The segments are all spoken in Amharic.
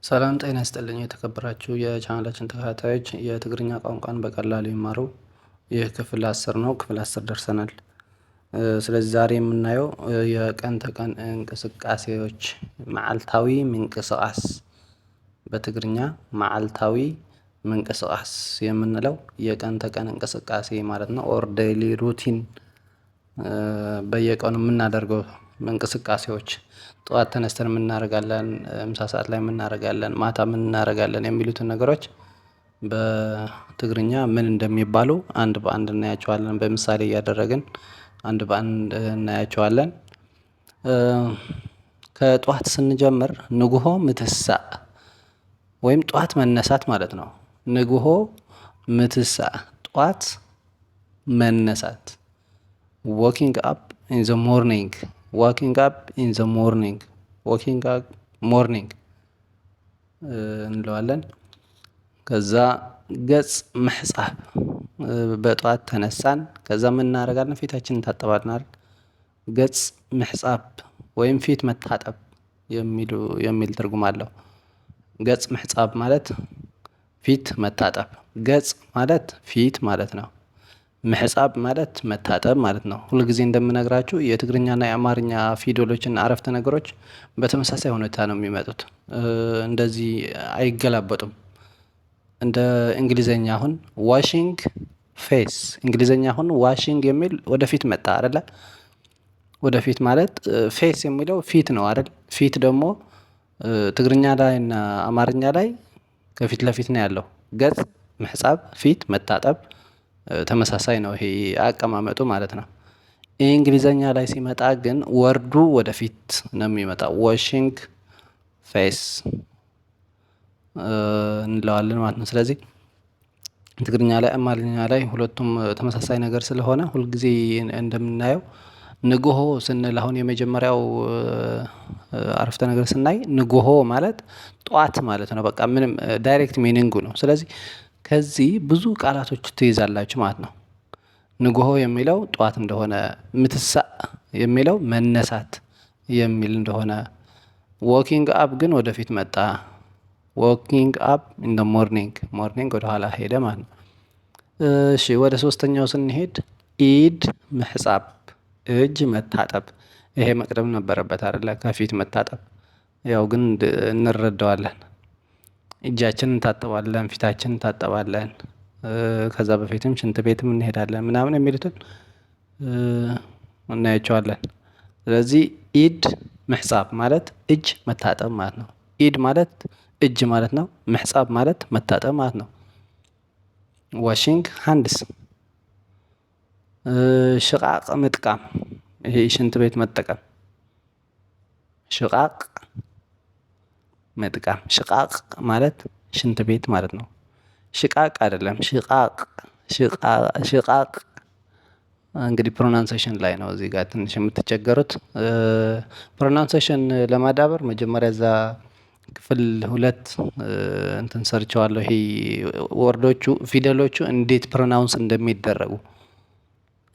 ሰላም ጤና ይስጥልኝ የተከበራችሁ የቻናላችን ተከታታዮች የትግርኛ ቋንቋን በቀላሉ ይማሩ። ይህ ክፍል 10 ነው። ክፍል 10 ደርሰናል። ስለዚህ ዛሬ የምናየው የቀን ተቀን እንቅስቃሴዎች መዓልታዊ ምንቅስቃስ በትግርኛ መዓልታዊ ምንቅስቃስ የምንለው የቀን ተቀን እንቅስቃሴ ማለት ነው። ኦር ዴይሊ ሩቲን በየቀኑ የምናደርገው እንቅስቃሴዎች ጠዋት ተነስተን ምን እናደርጋለን፣ ምሳ ሰዓት ላይ ምን እናደርጋለን፣ ማታ ምን እናደርጋለን የሚሉትን ነገሮች በትግርኛ ምን እንደሚባሉ አንድ በአንድ እናያቸዋለን። በምሳሌ እያደረግን አንድ በአንድ እናያቸዋለን። ከጠዋት ስንጀምር ንጉሆ ምትሳእ ወይም ጠዋት መነሳት ማለት ነው። ንጉሆ ምትሳእ ጠዋት መነሳት። waking up in the morning waking up in the morning waking up morning እንለዋለን። ከዛ ገጽ ምሕጻብ በጠዋት ተነሳን ከዛ ምን እናደርጋለን? ፊታችንን እንታጠባለን። ገጽ ምሕጻብ ወይም ፊት መታጠብ የሚል ትርጉም አለው። ገጽ ምሕጻብ ማለት ፊት መታጠብ፣ ገጽ ማለት ፊት ማለት ነው። ምሕጻብ ማለት መታጠብ ማለት ነው። ሁልጊዜ እንደምነግራችሁ የትግርኛና የአማርኛ ፊደሎችና አረፍተ ነገሮች በተመሳሳይ ሁኔታ ነው የሚመጡት። እንደዚህ አይገላበጡም። እንደ እንግሊዘኛ አሁን ዋሽንግ ፌስ፣ እንግሊዘኛ አሁን ዋሽንግ የሚል ወደፊት መጣ አይደለ? ወደፊት ማለት ፌስ የሚለው ፊት ነው አይደል? ፊት ደግሞ ትግርኛ ላይ እና አማርኛ ላይ ከፊት ለፊት ነው ያለው። ገጽ ምሕጻብ ፊት መታጠብ ተመሳሳይ ነው። ይሄ አቀማመጡ ማለት ነው። እንግሊዘኛ ላይ ሲመጣ ግን ወርዱ ወደፊት ነው የሚመጣው። ዋሽንግ ፌስ እንለዋለን ማለት ነው። ስለዚህ ትግርኛ ላይ አማርኛ ላይ ሁለቱም ተመሳሳይ ነገር ስለሆነ ሁልጊዜ እንደምናየው ንጉሆ ስንል አሁን የመጀመሪያው አረፍተ ነገር ስናይ ንጉሆ ማለት ጠዋት ማለት ነው። በቃ ምንም ዳይሬክት ሚኒንጉ ነው። ስለዚህ ከዚህ ብዙ ቃላቶች ትይዛላችሁ ማለት ነው። ንጉሆ የሚለው ጠዋት እንደሆነ፣ ምትሳእ የሚለው መነሳት የሚል እንደሆነ፣ ዎኪንግ አፕ ግን ወደፊት መጣ። ዎኪንግ አፕ ኢን ዘ ሞርኒንግ፣ ሞርኒንግ ወደ ኋላ ሄደ ማለት ነው። እሺ ወደ ሶስተኛው ስንሄድ ኢድ ምሕጻብ፣ እጅ መታጠብ። ይሄ መቅደም ነበረበት አይደለ? ከፊት መታጠብ። ያው ግን እንረዳዋለን። እጃችንን እንታጠባለን፣ ፊታችንን እንታጠባለን። ከዛ በፊትም ሽንት ቤትም እንሄዳለን ምናምን የሚሉትን እናያቸዋለን። ስለዚህ ኢድ ምሕጻብ ማለት እጅ መታጠብ ማለት ነው። ኢድ ማለት እጅ ማለት ነው። ምሕጻብ ማለት መታጠብ ማለት ነው። ዋሽንግ ሃንድስ። ሽቃቅ ምጥቃም፣ ይሄ ሽንት ቤት መጠቀም። ሽቃቅ መጥቃም፣ ሽቃቅ ማለት ሽንት ቤት ማለት ነው። ሽቃቅ አይደለም፣ ሽቃቅ ሽቃቅ። እንግዲህ ፕሮናንሴሽን ላይ ነው እዚህ ጋር ትንሽ የምትቸገሩት። ፕሮናንሴሽን ለማዳበር መጀመሪያ እዛ ክፍል 2 እንትን ሰርቸዋለሁ። ይሄ ወርዶቹ ፊደሎቹ እንዴት ፕሮናውንስ እንደሚደረጉ፣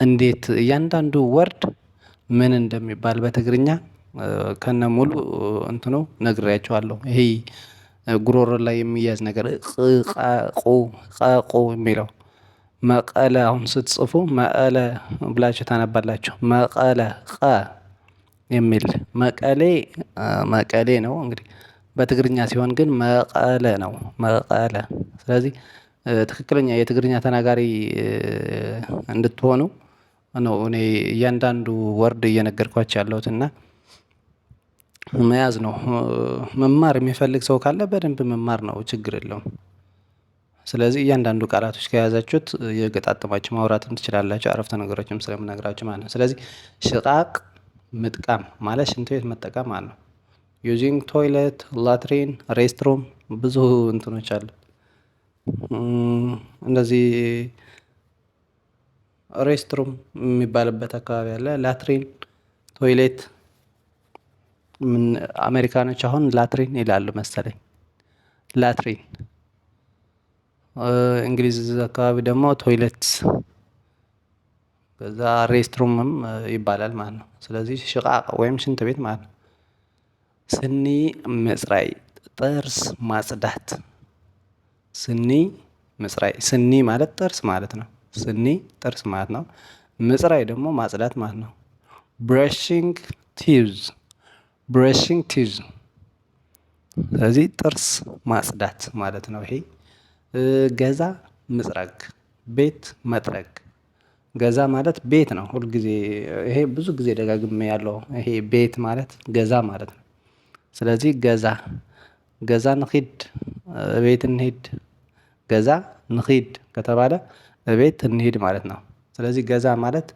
እንዴት እያንዳንዱ ወርድ ምን እንደሚባል በትግርኛ ከነ ሙሉ እንትኑ ነግሬያቸዋለሁ። ይሄ ጉሮሮ ላይ የሚያዝ ነገር ቁ የሚለው መቀለ አሁን ስትጽፉ መቀለ ብላችሁ ታነባላችሁ። መቀለ ቀ የሚል መቀሌ መቀሌ ነው እንግዲህ በትግርኛ ሲሆን ግን መቀለ ነው፣ መቀለ። ስለዚህ ትክክለኛ የትግርኛ ተናጋሪ እንድትሆኑ ነው እኔ እያንዳንዱ ወርድ እየነገርኳችሁ ያለሁት እና መያዝ ነው። መማር የሚፈልግ ሰው ካለ በደንብ መማር ነው፣ ችግር የለውም። ስለዚህ እያንዳንዱ ቃላቶች ከያዛችሁት የገጣጠማችሁ ማውራትም ትችላላችሁ፣ አረፍተ ነገሮችም ስለምነግራችሁ ማለት ነው። ስለዚህ ሽቃቅ ምጥቃም ማለት ሽንት ቤት መጠቀም ማለት ነው። ዩዚንግ ቶይሌት፣ ላትሪን፣ ሬስትሩም ብዙ እንትኖች አሉ። እንደዚህ ሬስትሩም የሚባልበት አካባቢ አለ። ላትሪን፣ ቶይሌት። አሜሪካኖች አሁን ላትሪን ይላሉ መሰለኝ፣ ላትሪን። እንግሊዝ አካባቢ ደግሞ ቶይሌት፣ ከዛ ሬስትሩምም ይባላል ማለት ነው። ስለዚህ ሽቃቅ ወይም ሽንት ቤት ማለት ነው። ስኒ ምጽራይ፣ ጥርስ ማጽዳት። ስኒ ምጽራይ። ስኒ ማለት ጥርስ ማለት ነው። ስኒ ጥርስ ማለት ነው። ምጽራይ ደግሞ ማጽዳት ማለት ነው። ብረሽንግ ቲዝ። ብረሽንግ ቲዝ። ስለዚህ ጥርስ ማጽዳት ማለት ነው ይሄ። ገዛ ምጽረግ፣ ቤት መጥረግ። ገዛ ማለት ቤት ነው። ሁልጊዜ ይሄ ብዙ ጊዜ ደጋግሜ ያለው ይሄ ቤት ማለት ገዛ ማለት ነው። ስለዚህ ገዛ ገዛ ንኺድ፣ እቤት እንሂድ። ገዛ ንኺድ ከተባለ እቤት እንሂድ ማለት ነው። ስለዚህ ገዛ ማለት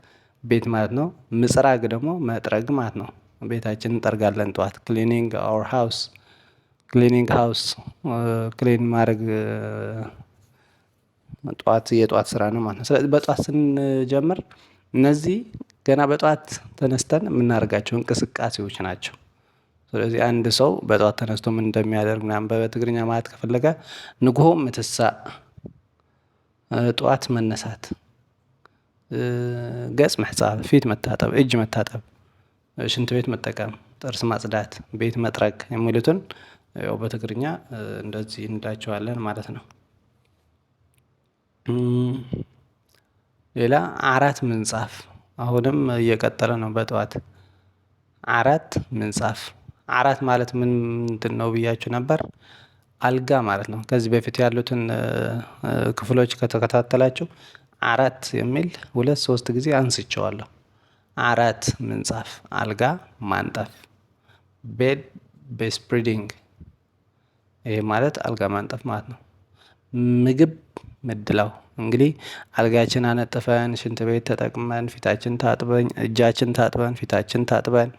ቤት ማለት ነው። ምጽራግ ደግሞ መጥረግ ማለት ነው። ቤታችንን እንጠርጋለን ጠዋት። ክሊኒንግ አወር ሃውስ። ክሊኒንግ ሃውስ ክሊን ማድረግ ጠዋት የጠዋት ስራ ነው ማለት ነው። ስለዚህ በጠዋት ስንጀምር እነዚህ ገና በጠዋት ተነስተን የምናደርጋቸው እንቅስቃሴዎች ናቸው። ስለዚህ አንድ ሰው በጠዋት ተነስቶ ምን እንደሚያደርግ ምናምን በትግርኛ ማለት ከፈለገ ንግሆ ምትሳእ፣ ጠዋት መነሳት፣ ገጽ ምሕጻብ፣ ፊት መታጠብ፣ እጅ መታጠብ፣ ሽንት ቤት መጠቀም፣ ጥርስ ማጽዳት፣ ቤት መጥረግ የሚሉትን ያው በትግርኛ እንደዚህ እንላቸዋለን ማለት ነው። ሌላ አራት ምንጻፍ። አሁንም እየቀጠለ ነው በጠዋት አራት ምንጻፍ። አራት ማለት ምንድን ነው ብያችሁ ነበር? አልጋ ማለት ነው። ከዚህ በፊት ያሉትን ክፍሎች ከተከታተላችሁ አራት የሚል 2-3 ጊዜ አንስቼዋለሁ። አራት ምንጻፍ፣ አልጋ ማንጠፍ፣ ቤድ ቤስፕሪዲንግ። ይሄ ማለት አልጋ ማንጠፍ ማለት ነው። ምግብ ምድላው እንግዲህ አልጋችን አነጥፈን ሽንት ቤት ተጠቅመን ፊታችን ታጥበን እጃችን ታጥበን ፊታችን ታጥበን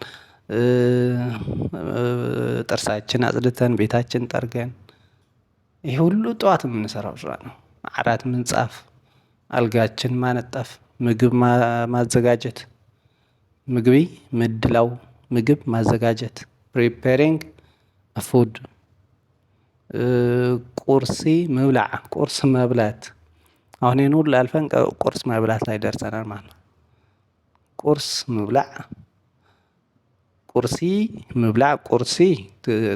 ጥርሳችን አጽድተን ቤታችን ጠርገን ይሄ ሁሉ ጠዋት የምንሰራው ስራ ነው። አራት ምንጻፍ፣ አልጋችን ማነጠፍ፣ ምግብ ማዘጋጀት። ምግቢ ምድላው ምግብ ማዘጋጀት ፕሪፔሪንግ ፉድ። ቁርሲ ምብላዕ ቁርስ መብላት። አሁን ይሄን ሁሉ አልፈን ቁርስ መብላት ላይ ደርሰናል ማለት ነው። ቁርስ ምብላዕ ቁርሲ ምብላዕ። ቁርሲ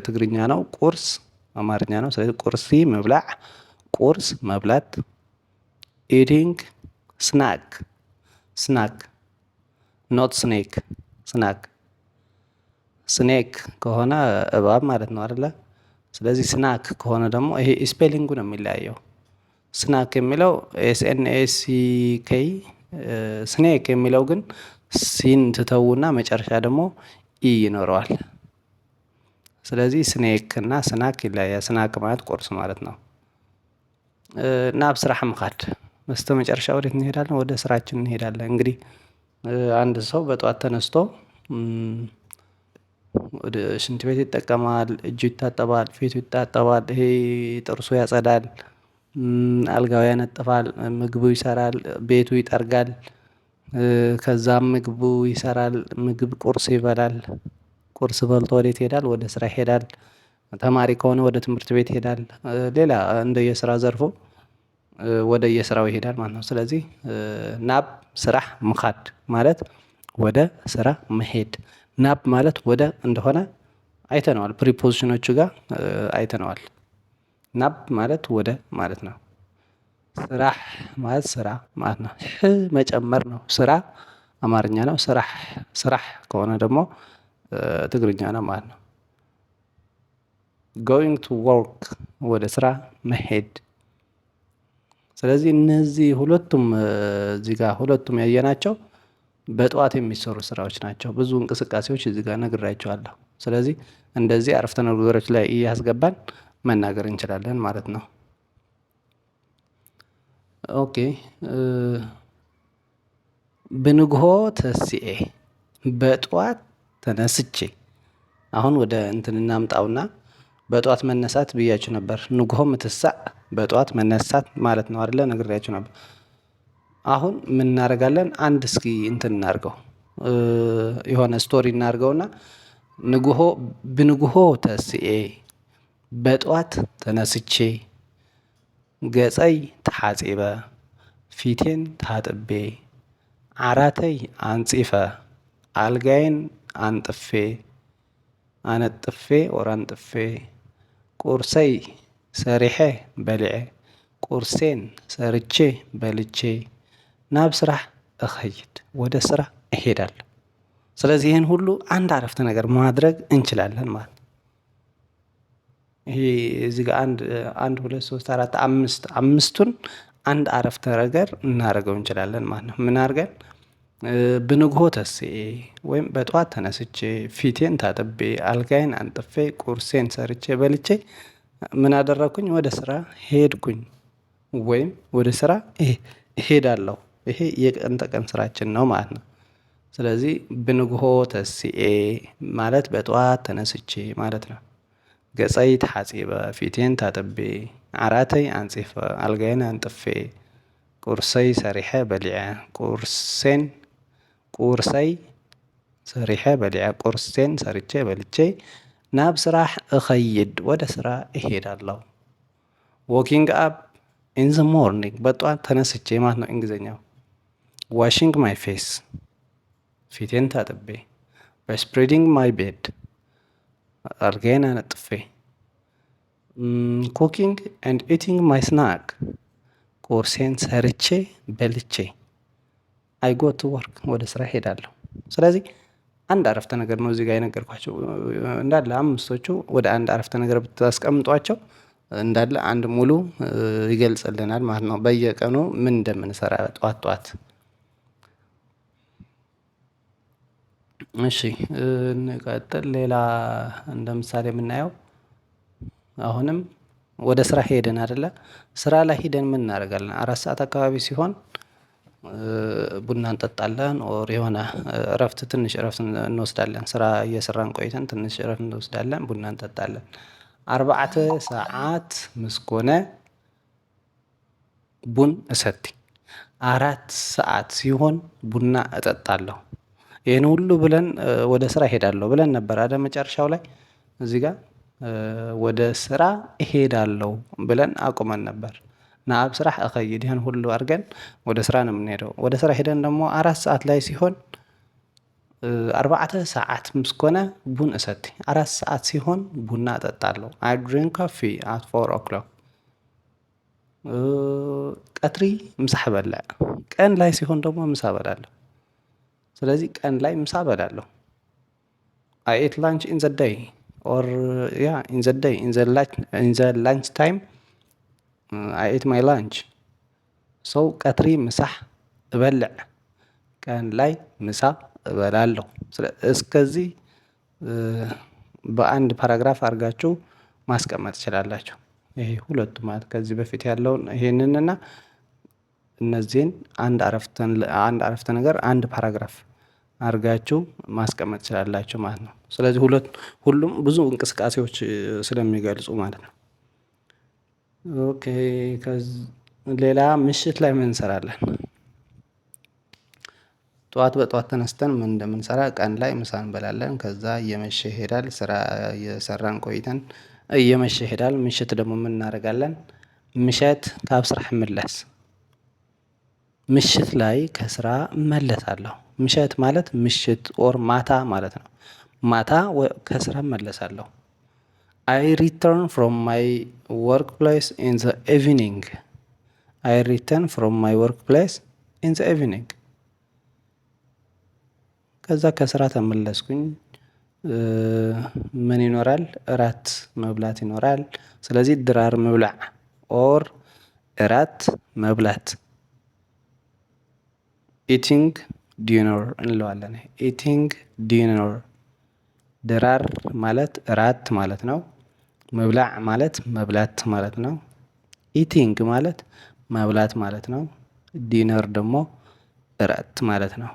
ትግርኛ ነው። ቁርስ አማርኛ ነው። ስለዚህ ቁርሲ ምብላዕ ቁርስ መብላት። ኢቲንግ ስናክ። ስናክ ኖት ስኔክ። ስናክ ስኔክ ከሆነ እባብ ማለት ነው አይደለ? ስለዚህ ስናክ ከሆነ ደግሞ ይሄ ስፔሊንጉ ነው የሚለያየው። ስናክ የሚለው SNACK፣ ስኔክ የሚለው ግን ሲን ትተውና መጨረሻ ደግሞ ኢ ይኖረዋል። ስለዚህ ስኔክ እና ስናክ ይለያያል። ስናክ ማለት ቁርስ ማለት ነው። ናብ ስራሕ ምኻድ። በስተመጨረሻ ወዴት እንሄዳለን? ወደ ስራችን እንሄዳለን። እንግዲህ አንድ ሰው በጠዋት ተነስቶ ወደ ሽንት ቤት ይጠቀማል፣ እጁ ይታጠባል፣ ፊቱ ይታጠባል፣ ይሄ ጥርሱ ያጸዳል፣ አልጋው ያነጥፋል፣ ምግቡ ይሰራል፣ ቤቱ ይጠርጋል። ከዛም ምግቡ ይሰራል፣ ምግብ ቁርስ ይበላል። ቁርስ በልቶ ወዴት ይሄዳል? ወደ ስራ ይሄዳል። ተማሪ ከሆነ ወደ ትምህርት ቤት ይሄዳል። ሌላ እንደየስራ ዘርፉ ወደየስራው ይሄዳል ማለት ነው። ስለዚህ ናብ ስራሕ ምኻድ ማለት ወደ ስራ መሄድ። ናብ ማለት ወደ እንደሆነ አይተነዋል። ፕሪፖዚሽኖቹ ጋር አይተነዋል። ናብ ማለት ወደ ማለት ነው። ስራሕ ማለት ስራ ማለት ነው። መጨመር ነው። ስራ አማርኛ ነው። ስራሕ ስራሕ ከሆነ ደግሞ ትግርኛ ነው ማለት ነው። ጎይንግ ቱ ወርክ ወደ ስራ መሄድ። ስለዚህ እነዚህ ሁለቱም እዚህ ጋር ሁለቱም ያየናቸው በጠዋት የሚሰሩ ስራዎች ናቸው። ብዙ እንቅስቃሴዎች እዚህ ጋር ነግራቸዋለሁ። ስለዚህ እንደዚህ አረፍተ ነገሮች ላይ እያስገባን መናገር እንችላለን ማለት ነው። ኦኬ ብንግሆ ተሲኤ በጠዋት ተነስቼ። አሁን ወደ እንትን እናምጣውና በጠዋት መነሳት ብያችሁ ነበር። ንግሆ ምትሳእ በጠዋት መነሳት ማለት ነው አይደለ? ነግሬያችሁ ነበር። አሁን ምን እናደርጋለን? አንድ እስኪ እንትን እናድርገው፣ የሆነ ስቶሪ እናድርገውና ንግሆ ብንግሆ ተስኤ በጠዋት ተነስቼ ገጸይ ተሓጺበ ፊቴን ታጥቤ ዓራተይ አንጺፈ አልጋዬን አንጥፌ አነጥፌ አንጥፌ ቁርሰይ ሰሪሐ በልዐ ቁርሴን ሰርቼ በልቼ ናብ ስራሕ እኸይድ ወደ ስራ እሄዳለሁ። ስለዚህ ይህን ሁሉ አንድ አረፍተ ነገር ማድረግ እንችላለን ማለት ነው። ይሄ እዚህ ጋር አንድ ሁለት ሶስት አራት አምስቱን አንድ አረፍተ ነገር እናደርገው እንችላለን ማለት ነው። ምን አድርገን ብንግሆ ተስኤ ወይም በጠዋት ተነስቼ ፊቴን ታጥቤ አልጋዬን አንጥፌ ቁርሴን ሰርቼ በልቼ ምን አደረኩኝ? ወደ ስራ ሄድኩኝ ወይም ወደ ስራ እሄዳለሁ። ይሄ የቀን ተቀን ስራችን ነው ማለት ነው። ስለዚህ ብንግሆ ተስኤ ማለት በጠዋት ተነስቼ ማለት ነው። ገጸይ ተሓጺበ ፊቴን ታጥቤ ዓራተይ አንጺፈ አልጋዬን አንጥፌ ቁርሰይ ሰሪሐ በሊዐ ቁርሰይ ሰሪሐ በሊዐ ቁርሴን ሰርቼ በልቼ ናብ ስራሕ እኸይድ ወደ ስራ እሄዳለሁ። ዎኪንግ አፕ ኢን ዘ ሞርኒንግ በጠዋት ተነስቼ ማለት ነው እንግሊዝኛው። ዋሽንግ ማይ ፌስ ፊቴን ታጥቤ። በስፕሬዲንግ ማይ ቤድ አልጋዬን አነጥፌ። ኩኪንግ ኤንድ ኢቲንግ ማይ ስናክ ቁርሴን ሰርቼ በልቼ። አይ ጎ ቱ ወርክ ወደ ስራ ሄዳለሁ። ስለዚህ አንድ አረፍተ ነገር ነው እዚህ ጋር የነገርኳቸው እንዳለ አምስቶቹ ወደ አንድ አረፍተ ነገር ብታስቀምጧቸው እንዳለ አንድ ሙሉ ይገልጽልናል ማለት ነው። በየቀኑ ምን እንደምንሰራ ጠዋት ጠዋት። እሺ እንቀጥል። ሌላ እንደ ምሳሌ የምናየው አሁንም ወደ ስራ ሄደን አይደለ? ስራ ላይ ሄደን ምን እናደርጋለን? 4 ሰዓት አካባቢ ሲሆን ቡና እንጠጣለን ኦር የሆነ ትንሽ እረፍት እንወስዳለን። ስራ እየሰራን ቆይተን ትንሽ እረፍት እንወስዳለን፣ ቡና እንጠጣለን። 4 ሰዓት ምስ ኮነ ቡን እሰቲ 4 ሰዓት ሲሆን ቡና እጠጣለሁ። ይህን ሁሉ ብለን ወደ ስራ እሄዳለሁ ብለን ነበር አይደል? መጨረሻው ላይ እዚህ ጋር ወደ ስራ እሄዳለሁ ብለን አቁመን ነበር። ናብ ስራሕ እኸይድ ይህን ሁሉ አድርገን ወደ ስራ ነው የምንሄደው። ወደ ስራ ሄደን ደግሞ 4 ሰዓት ላይ ሲሆን 4 ሰዓት ምስ ኮነ ቡን እሰቲ 4 ሰዓት ሲሆን ቡና እጠጣለሁ። አይ ድሪንክ ኮፊ አት 4 o'clock። ቀትሪ ምሳሕ በልዕ ቀን ላይ ሲሆን ደግሞ ምሳ በላለሁ። ስለዚህ ቀን ላይ ምሳ በላለሁ። አይ ኤት ላንች ኢን ዘ ዴይ ኦር ያ ኢን ዘ ዴይ ኢን ዘ ላንች ታይም አይ ኤት ማይ ላንች። ሰው ቀትሪ ምሳሕ እበልዕ ቀን ላይ ምሳ እበላለሁ። እስከዚህ በአንድ ፓራግራፍ አድርጋችሁ ማስቀመጥ ትችላላችሁ። ይሄ ሁለቱ ማለት ከዚህ በፊት ያለውን ይሄንንና እነዚህን አንድ አረፍተ ነገር አንድ ፓራግራፍ አድርጋችሁ ማስቀመጥ ትችላላችሁ ማለት ነው። ስለዚህ ሁሉም ብዙ እንቅስቃሴዎች ስለሚገልጹ ማለት ነው። ኦኬ ሌላ ምሽት ላይ ምን እንሰራለን? በጠዋት ተነስተን ምን እንደምንሰራ ቀን ላይ ምሳ እንበላለን። ከዛ እየመሸ ይሄዳል። ስራ እየሰራን ቆይተን እየመሸ ይሄዳል። ምሽት ደግሞ ምን እናደርጋለን? ምሸት ካብ ስራሕ ምለስ ምሽት ላይ ከስራ እመለሳለሁ። ምሸት ማለት ምሽት ኦር ማታ ማለት ነው። ማታ ከስራ እመለሳለሁ። አይ ሪተርን ፍሮም ማይ ወርክ ፕሌስ ኢን ዘ ኢቭኒንግ። አይ ሪተርን ፍሮም ማይ ወርክ ፕሌስ ኢን ዘ ኢቭኒንግ። ከዛ ከስራ ተመለስኩኝ። ምን ይኖራል? እራት መብላት ይኖራል። ስለዚህ ድራር ምብላዕ ኦር እራት መብላት ኢቲንግ ዲነር እንለዋለን። ኢቲንግ ዲነር ድራር ማለት እራት ማለት ነው። መብላዕ ማለት መብላት ማለት ነው። ኢቲንግ ማለት መብላት ማለት ነው። ዲነር ደግሞ እራት ማለት ነው።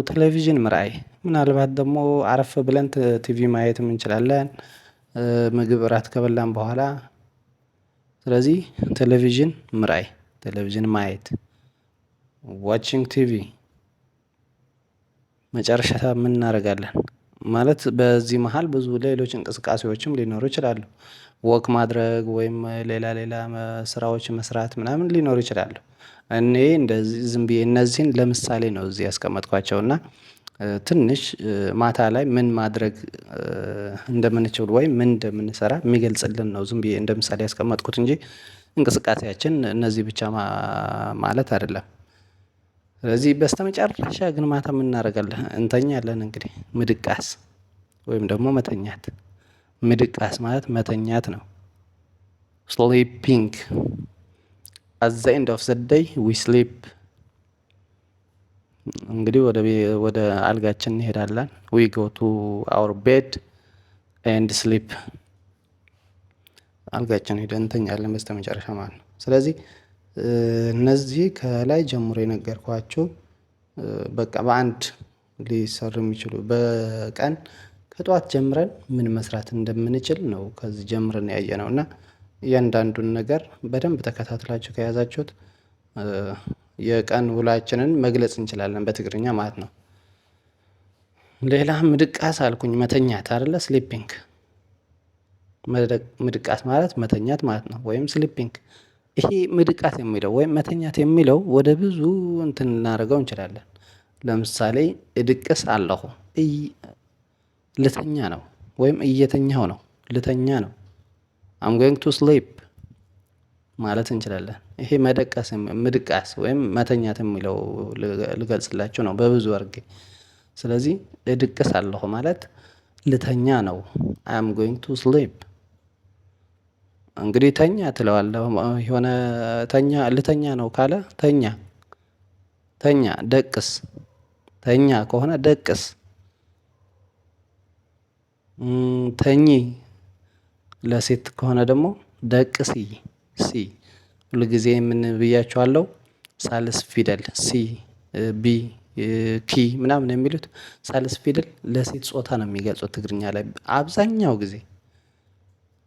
ቴሌቪዥን ምርኣይ ምናልባት ደግሞ አረፍ ብለን ቲቪ ማየትም እንችላለን ምግብ እራት ከበላን በኋላ። ስለዚህ ቴሌቪዥን ምርኣይ ቴሌቪዥን ማየት። ዋቺንግ ቲቪ መጨረሻ ምን እናደርጋለን ማለት በዚህ መሃል ብዙ ሌሎች እንቅስቃሴዎችም ሊኖሩ ይችላሉ። ወክ ማድረግ ወይም ሌላ ስራዎች መስራት ምናምን ሊኖሩ ይችላሉ። እኔ እንደዚህ ዝም ብዬ እነዚህን ለምሳሌ ነው እዚህ ያስቀመጥኳቸው እና ትንሽ ማታ ላይ ምን ማድረግ እንደምንችል ወይም ምን እንደምንሰራ የሚገልጽልን ነው። ዝም ብዬ እንደ ምሳሌ ያስቀመጥኩት እንጂ እንቅስቃሴያችን እነዚህ ብቻ ማለት አይደለም። ስለዚህ በስተመጨረሻ ግን ማታ ምን እናደርጋለን? እንተኛለን። እንግዲህ ምድቃስ ወይም ደግሞ መተኛት። ምድቃስ ማለት መተኛት ነው። ስሊፒንግ አት ዘ ኤንድ ኦፍ ዘ ዴይ ዊ ስሊፕ። እንግዲህ ወደ አልጋችን እንሄዳለን። ዊ ጎ ቱ አወር ቤድ ኤንድ ስሊፕ። አልጋችን ሄደን እንተኛለን በስተመጨረሻ ማለት ነው። ስለዚህ እነዚህ ከላይ ጀምሮ የነገርኳችሁ በቃ በአንድ ሊሰሩ የሚችሉ በቀን ከጠዋት ጀምረን ምን መስራት እንደምንችል ነው ከዚህ ጀምረን ያየነው እና እያንዳንዱን ነገር በደንብ ተከታትላችሁ ከያዛችሁት የቀን ውላችንን መግለጽ እንችላለን በትግርኛ ማለት ነው። ሌላ ምድቃስ አልኩኝ መተኛት አይደለ? ስሊፒንግ ምድቃስ ማለት መተኛት ማለት ነው፣ ወይም ስሊፒንግ። ይሄ ምድቃስ የሚለው ወይም መተኛት የሚለው ወደ ብዙ እንትን ልናደርገው እንችላለን። ለምሳሌ እድቅስ አለሁ ልተኛ ነው፣ ወይም እየተኛሁ ነው፣ ልተኛ ነው። አም ጎይንግ ቱ ስሊፕ ማለት እንችላለን። ይሄ ምድቃስ ወይም መተኛት የሚለው ልገልጽላችሁ ነው በብዙ አድርጌ። ስለዚህ እድቅስ አለሁ ማለት ልተኛ ነው። አይ አም ጎይንግ ቱ ስሊፕ። እንግዲህ ተኛ ትለዋለህ። የሆነ ልተኛ ነው ካለ ተኛ፣ ተኛ። ደቅስ ተኛ ከሆነ ደቅስ። ተኚ ለሴት ከሆነ ደግሞ ደቅሲ። ሲ ሁሉ ጊዜ ምን ብያቸዋለሁ? ሳልስ ፊደል ሲ፣ ቢ፣ ኪ ምናምን የሚሉት ሳልስ ፊደል ለሴት ጾታ ነው የሚገልጹት ትግርኛ ላይ አብዛኛው ጊዜ።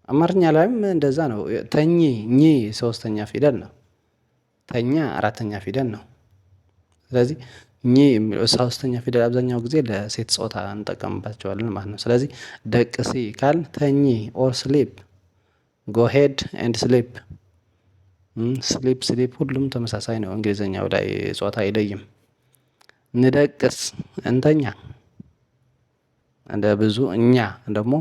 አማርኛ ላይም እንደዛ ነው። ተኚ ኚ ሶስተኛ ፊደል ነው። ተኛ አራተኛ ፊደል ነው። ስለዚህ ኚ ሶስተኛ ፊደል አብዛኛው ጊዜ ለሴት ጾታ እንጠቀምባቸዋለን ማለት ነው። ስለዚህ ደቅሲ ካል ተኚ ኦር ስሊፕ፣ ጎ ሄድ ኤንድ ስሊፕ። ስሊፕ ስሊፕ ሁሉም ተመሳሳይ ነው። እንግሊዘኛው ላይ ጾታ አይለይም። ንደቅስ እንተኛ። እንደ ብዙ እኛ ደግሞ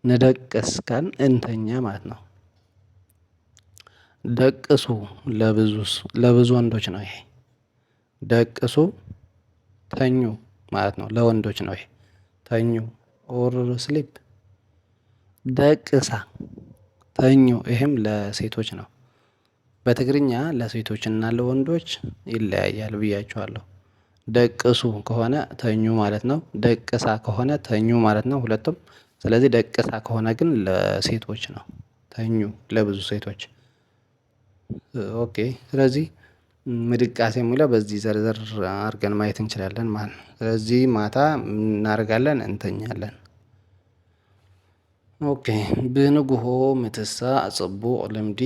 ንደቅስ ካል እንተኛ ማለት ነው። ደቅሱ ለብዙ ወንዶች ነው ይሄ። ደቅሱ ተኙ ማለት ነው። ለወንዶች ነው ይሄ ተኙ ኦር ስሊፕ። ደቅሳ ተኙ፣ ይሄም ለሴቶች ነው። በትግርኛ ለሴቶችና ለወንዶች ይለያያል ብያችኋለሁ። ደቅሱ ከሆነ ተኙ ማለት ነው። ደቅሳ ከሆነ ተኙ ማለት ነው ሁለቱም። ስለዚህ ደቅሳ ከሆነ ግን ለሴቶች ነው። ተኙ ለብዙ ሴቶች። ኦኬ። ስለዚህ ምድቃስ የሚለው በዚህ ዘርዘር አድርገን ማየት እንችላለን ማለት ነው። ስለዚህ ማታ እናደርጋለን? እንተኛለን። ኦኬ። ብንጉሆ ምትሳ ጽቡቅ ልምዲ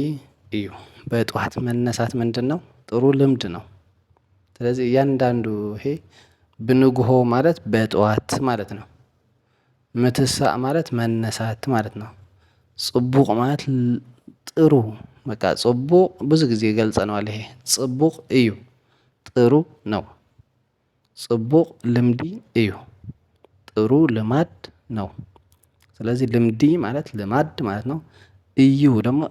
እዩ። በጠዋት መነሳት ምንድን ነው? ጥሩ ልምድ ነው። ስለዚህ እያንዳንዱ ይሄ ብንጉሆ ማለት በጠዋት ማለት ነው። ምትሳ ማለት መነሳት ማለት ነው። ጽቡቅ ማለት ጥሩ፣ በቃ ጽቡቅ ብዙ ጊዜ ገልጸነዋል። ይሄ ጽቡቅ እዩ ጥሩ ነው። ጽቡቅ ልምዲ እዩ ጥሩ ልማድ ነው። ስለዚህ ልምዲ ማለት ልማድ ማለት ነው። እዩ ደግሞ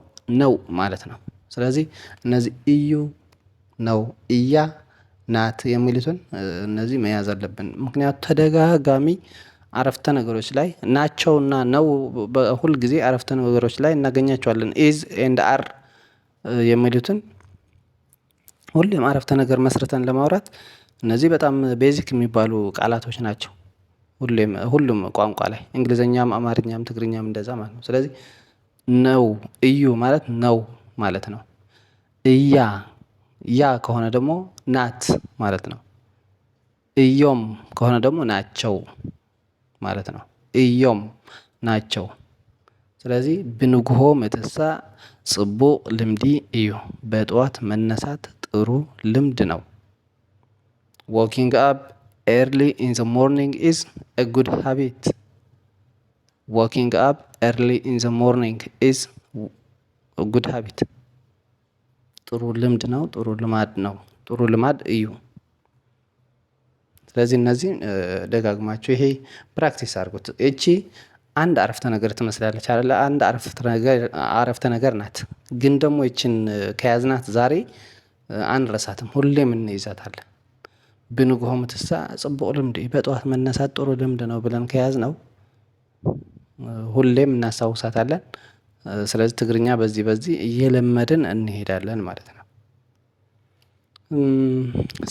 ነው ማለት ነው። ስለዚህ እነዚህ እዩ፣ ነው፣ እያ፣ ናት የሚሉትን እነዚህ መያዝ አለብን። ምክንያቱም ተደጋጋሚ አረፍተ ነገሮች ላይ ናቸውና ነው ሁል ጊዜ አረፍተ ነገሮች ላይ እናገኛቸዋለን። ኢዝ ኤንድ አር የሚሉትን ሁሌም አረፍተ ነገር መስርተን ለማውራት እነዚህ በጣም ቤዚክ የሚባሉ ቃላቶች ናቸው። ሁሉም ቋንቋ ላይ እንግሊዘኛም፣ አማርኛም፣ ትግርኛም እንደዛ ማለት ነው። ስለዚህ ነው እዩ ማለት ነው ማለት ነው። እያ ያ ከሆነ ደግሞ ናት ማለት ነው። እዮም ከሆነ ደግሞ ናቸው ማለት ነው። እዮም ናቸው። ስለዚህ ብንጉሆ ምትሳ ጽቡቅ ልምዲ እዩ። በጠዋት መነሳት ጥሩ ልምድ ነው። ዎኪንግ አፕ ኤርሊ ኢን ዘ ሞርኒንግ ኢዝ ኤ ጉድ ሃቢት። ዎኪንግ አፕ ኤርሊ ኢን ዘ ሞርኒንግ ኢዝ ጉድ ሃቢት። ጥሩ ልምድ ነው። ጥሩ ልማድ ነው። ጥሩ ልማድ እዩ። ስለዚህ እነዚህን ደጋግማችሁ ይሄ ፕራክቲስ አድርጉት። እቺ አንድ አረፍተ ነገር ትመስላለች አይደለ? አንድ አረፍተ ነገር ናት። ግን ደግሞ ይችን ከያዝናት ዛሬ አንረሳትም፣ ሁሌም እንይዛታለን። ብንግሆ ምትሳ ጽቡቅ ልምድ፣ በጠዋት መነሳት ጥሩ ልምድ ነው ብለን ከያዝነው ሁሌም እናስታውሳታለን። ስለዚህ ትግርኛ በዚህ እየለመድን እንሄዳለን ማለት ነው።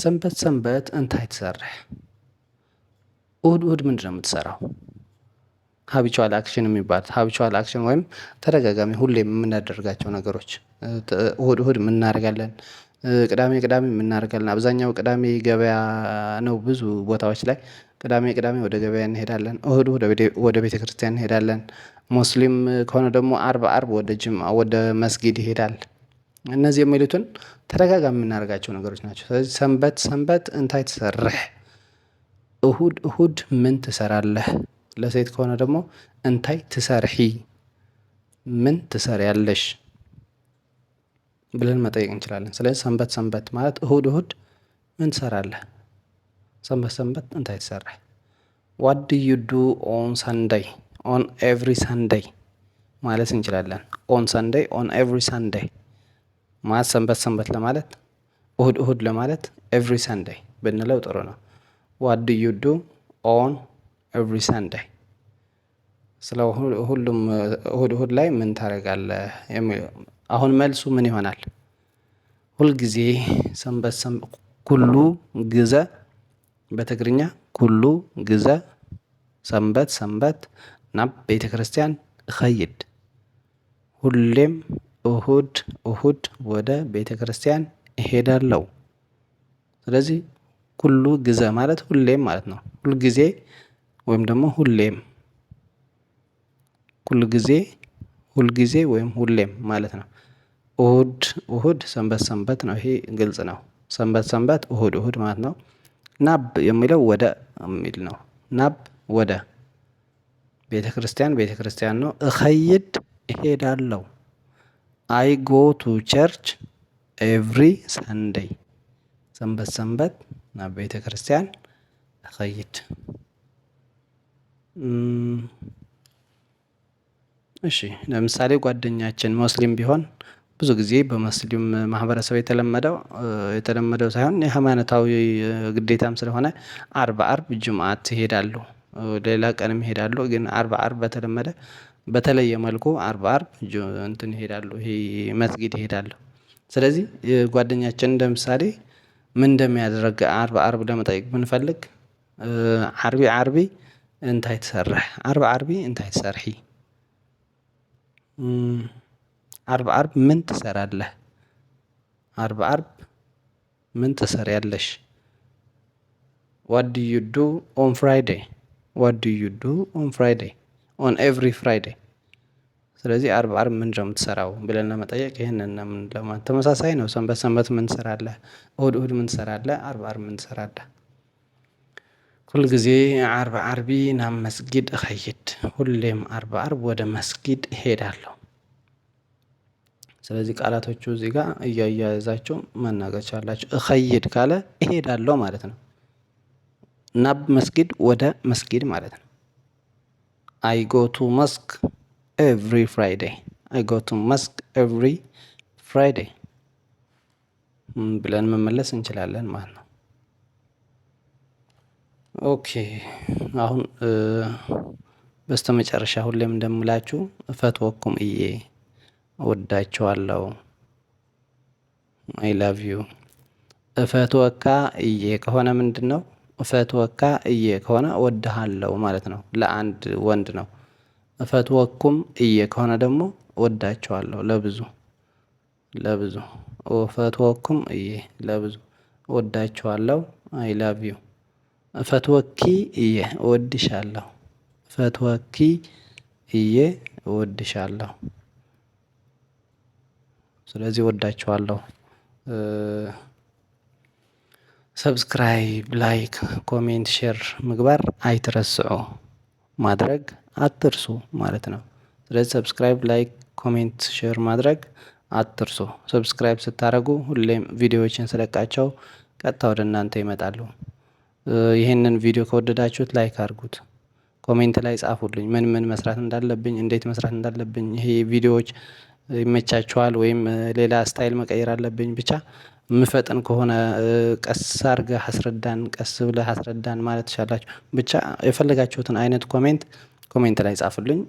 ሰንበት ሰንበት እንታይ ትሰርሕ? እሁድ ምንድን ነው የምትሰራው? ሀቢቹዋል አክሽን የሚባሉት ሀቢቹዋል አክሽን ወይም ተደጋጋሚ ሁሌም የምናደርጋቸው ነገሮች እሁድ የምናደርጋለን። ቅዳሜ የምናደርጋለን። አብዛኛው ቅዳሜ ገበያ ነው። ብዙ ቦታዎች ላይ ቅዳሜ ወደ ገበያ እንሄዳለን። እሁድ ወደ ቤተ ክርስቲያን እንሄዳለን። ሙስሊም ከሆነ ደግሞ አርብ ወደ ጅምዓ ወደ መስጊድ ይሄዳል። እነዚህ የሚሉትን ተደጋጋሚ የምናደርጋቸው ነገሮች ናቸው። ስለዚህ ሰንበት እንታይ ትሰርሕ? እሁድ ምን ትሰራለህ? ለሴት ከሆነ ደግሞ እንታይ ትሰርሒ፣ ምን ትሰሪያለሽ ብለን መጠየቅ እንችላለን። ስለዚህ ሰንበት ማለት እሁድ ምን ትሰራለህ? ሰንበት እንታይ ትሰርሕ? ዋት ዱ ዩ ዱ ኦን ሳንደይ፣ ኦን ኤቭሪ ሳንደይ ማለት እንችላለን። ኦን ሳንደይ፣ ኦን ኤቭሪ ሳንደይ ማለት ሰንበት ለማለት እሁድ ለማለት ኤቭሪ ሳንደይ ብንለው ጥሩ ነው። ዋት ዱ ዩ ዱ ኦን ኤቭሪ ሳንደይ፣ ስለ ሁሉም እሁድ ላይ ምን ታደርጋለህ የሚለው። አሁን መልሱ ምን ይሆናል? ሁልጊዜ ኩሉ ግዘ፣ በትግርኛ ኩሉ ግዘ ሰንበት ናብ ቤተ ክርስቲያን እኸይድ። ሁሌም እሁድ ወደ ቤተ ክርስቲያን እሄዳለሁ። ስለዚህ ኩሉ ግዘ ማለት ሁሌም ማለት ነው። ሁልጊዜ ወይም ደግሞ ሁሌም፣ ሁልጊዜ ወይም ሁሌም ማለት ነው። እሁድ ሰንበት ነው። ይሄ ግልጽ ነው። ሰንበት እሁድ ማለት ነው። ናብ የሚለው ወደ የሚል ነው። ናብ ወደ፣ ቤተ ክርስቲያን ነው። እኸይድ እሄዳለሁ። አይ ጎ ቱ ቸርች ኤቭሪ ሳንደይ። ሰንበት ናብ ቤተ ክርስቲያን እኸይድ። እሺ ለምሳሌ ጓደኛችን ሙስሊም ቢሆን ብዙ ጊዜ በሙስሊም ማህበረሰብ የተለመደው ሳይሆን የሃይማኖታዊ ግዴታም ስለሆነ አርብ ጅምዓት ይሄዳሉ። ሌላ ቀንም ይሄዳሉ። ግን አርብ በተለየ መልኩ አርብ እንትን ይሄዳሉ፣ ይሄ መስጊድ ይሄዳሉ። ስለዚህ ጓደኛችን እንደምሳሌ ምን እንደሚያደርግ አርብ ለመጠየቅ ብንፈልግ ዓርቢ እንታይ ትሰርሕ? ዓርቢ እንታይ ትሰርሒ? ዓርብ ምን ትሰራለህ? ዓርብ ምን ትሰሪያለሽ? ዋት ዱ ዩ ዱ ኦን ፍራይዴይ? ዋት ዱ ዩ ዱ ኦን ፍራይዴይ? ኦን ኤቭሪ ፍራይዴይ። ስለዚህ ዓርብ ምንድን ነው የምትሰራው ብለን ለመጠየቅ ይህንን ለማለት ተመሳሳይ ነው። ሰንበት ምን ትሰራለህ? እሁድ ምን ትሰራለህ? ዓርብ ምን ትሰራለህ? ሁልጊዜ ዓርቢ ናብ መስጊድ እኸይድ። ሁሌም ዓርብ ወደ መስጊድ እሄዳለሁ። ስለዚህ ቃላቶቹ እዚህ ጋር እያያዛቸው መናገር ቻላችሁ። እኸይድ ካለ እሄዳለሁ ማለት ነው። ናብ መስጊድ ወደ መስጊድ ማለት ነው። አይ ጎ ቱ መስክ ኤቭሪ ፍራይዴይ። አይ ጎ ቱ መስክ ኤቭሪ ፍራይዴይ ብለን መመለስ እንችላለን ማለት ነው። ኦኬ አሁን በስተመጨረሻ ሁሌም እንደምላችሁ እፈትወኩም እዬ፣ እወዳችኋለሁ። አይ ላቭ ዩ። እፈትወካ እዬ ከሆነ ምንድን ነው? እፈትወካ እዬ ከሆነ እወድሃለሁ ማለት ነው። ለአንድ ወንድ ነው። እፈትወኩም እዬ ከሆነ ደግሞ እወዳችኋለሁ ለብዙ። እፈትወኩም እዬ ለብዙ፣ እወዳችኋለሁ። አይ ላቭ ዩ። እፈትወኪ እዬ እወድሻለሁ። እፈትወኪ እዬ እወድሻለሁ። ስለዚህ እወዳችኋለሁ። ሰብስክራይብ፣ ላይክ፣ ኮሜንት፣ ሼር ምግባር አይትረስዑ፣ ማድረግ አትርሱ ማለት ነው። ስለዚህ ሰብስክራይብ፣ ላይክ፣ ኮሜንት፣ ሼር ማድረግ አትርሱ። ሰብስክራይብ ስታደርጉ ሁሌም ቪዲዮዎችን ስለቃቸው ቀጥታ ወደ እናንተ ይመጣሉ። ይህንን ቪዲዮ ከወደዳችሁት ላይክ አድርጉት። ኮሜንት ላይ ጻፉልኝ ምን ምን መስራት እንዳለብኝ፣ እንዴት መስራት እንዳለብኝ። ይሄ ቪዲዮዎች ይመቻችኋል ወይም ሌላ ስታይል መቀየር አለብኝ። ብቻ የምፈጥን ከሆነ ቀስ አድርገህ አስረዳን፣ ቀስ ብለህ አስረዳን ማለት ትችላላችሁ። ብቻ የፈለጋችሁትን አይነት ኮሜንት ላይ ጻፉልኝ።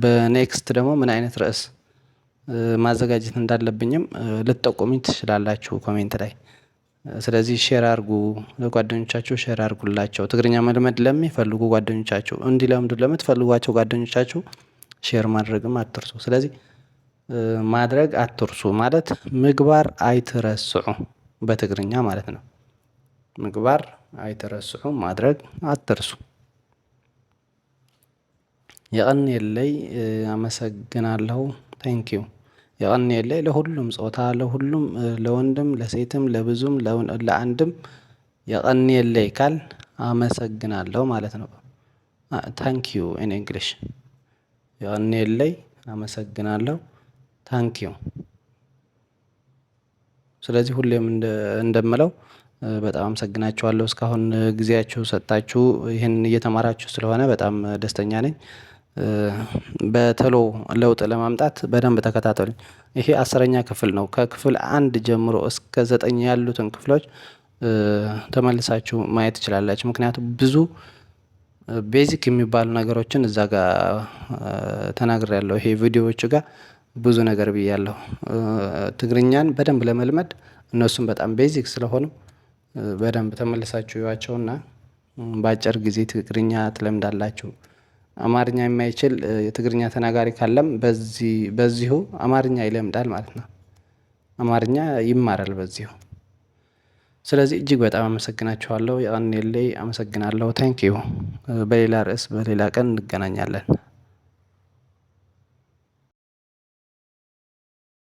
በኔክስት ደግሞ ምን አይነት ርዕስ ማዘጋጀት እንዳለብኝም ልትጠቁሙኝ ትችላላችሁ ኮሜንት ላይ። ስለዚህ ሼር አድርጉ፣ ለጓደኞቻችሁ ሼር አድርጉላቸው። ትግርኛ መልመድ ለሚፈልጉ ጓደኞቻችሁ፣ እንዲለምዱ ለምትፈልጓቸው ጓደኞቻችሁ ሼር ማድረግም አትርሱ። ስለዚህ ማድረግ አትርሱ ማለት ምግባር አይትረስዑ በትግርኛ ማለት ነው። ምግባር አይትረስዑ ማድረግ አትርሱ። የቀኒየለይ አመሰግናለሁ። ታንኪዩ። የቀኒየለይ ለሁሉም ጾታ፣ ለሁሉም ለወንድም ለሴትም ለብዙም ለአንድም የቀኒየለይ ካል አመሰግናለሁ ማለት ነው። ታንኪዩ ኢን እንግሊሽ የቀኒየለይ አመሰግናለሁ፣ ታንኪዩ። ስለዚህ ሁሌም እንደምለው በጣም አመሰግናችኋለሁ። እስካሁን ጊዜያችሁ ሰጥታችሁ ይህንን እየተማራችሁ ስለሆነ በጣም ደስተኛ ነኝ። በቶሎ ለውጥ ለማምጣት በደንብ ተከታተሉኝ። ይሄ 10ኛ ክፍል ነው። ከክፍል 1 ጀምሮ እስከ 9 ያሉትን ክፍሎች ተመልሳችሁ ማየት ትችላላችሁ። ምክንያቱም ብዙ ቤዚክ የሚባሉ ነገሮችን እዛ ጋር ተናግሬያለሁ። ይሄ ቪዲዮዎቹ ጋር ብዙ ነገር ብያለሁ። ትግርኛን በደንብ ለመልመድ እነሱም በጣም ቤዚክ ስለሆኑ በደንብ ተመልሳችሁ እዩዋቸውና በአጭር ጊዜ ትግርኛ ትለምዳላችሁ። አማርኛ የማይችል የትግርኛ ተናጋሪ ካለም በዚሁ አማርኛ ይለምዳል ማለት ነው። አማርኛ ይማራል በዚሁ። ስለዚህ እጅግ በጣም አመሰግናችኋለሁ። የቀኒየለይ አመሰግናለሁ። ታንኪዩ። በሌላ ርዕስ በሌላ ቀን እንገናኛለን።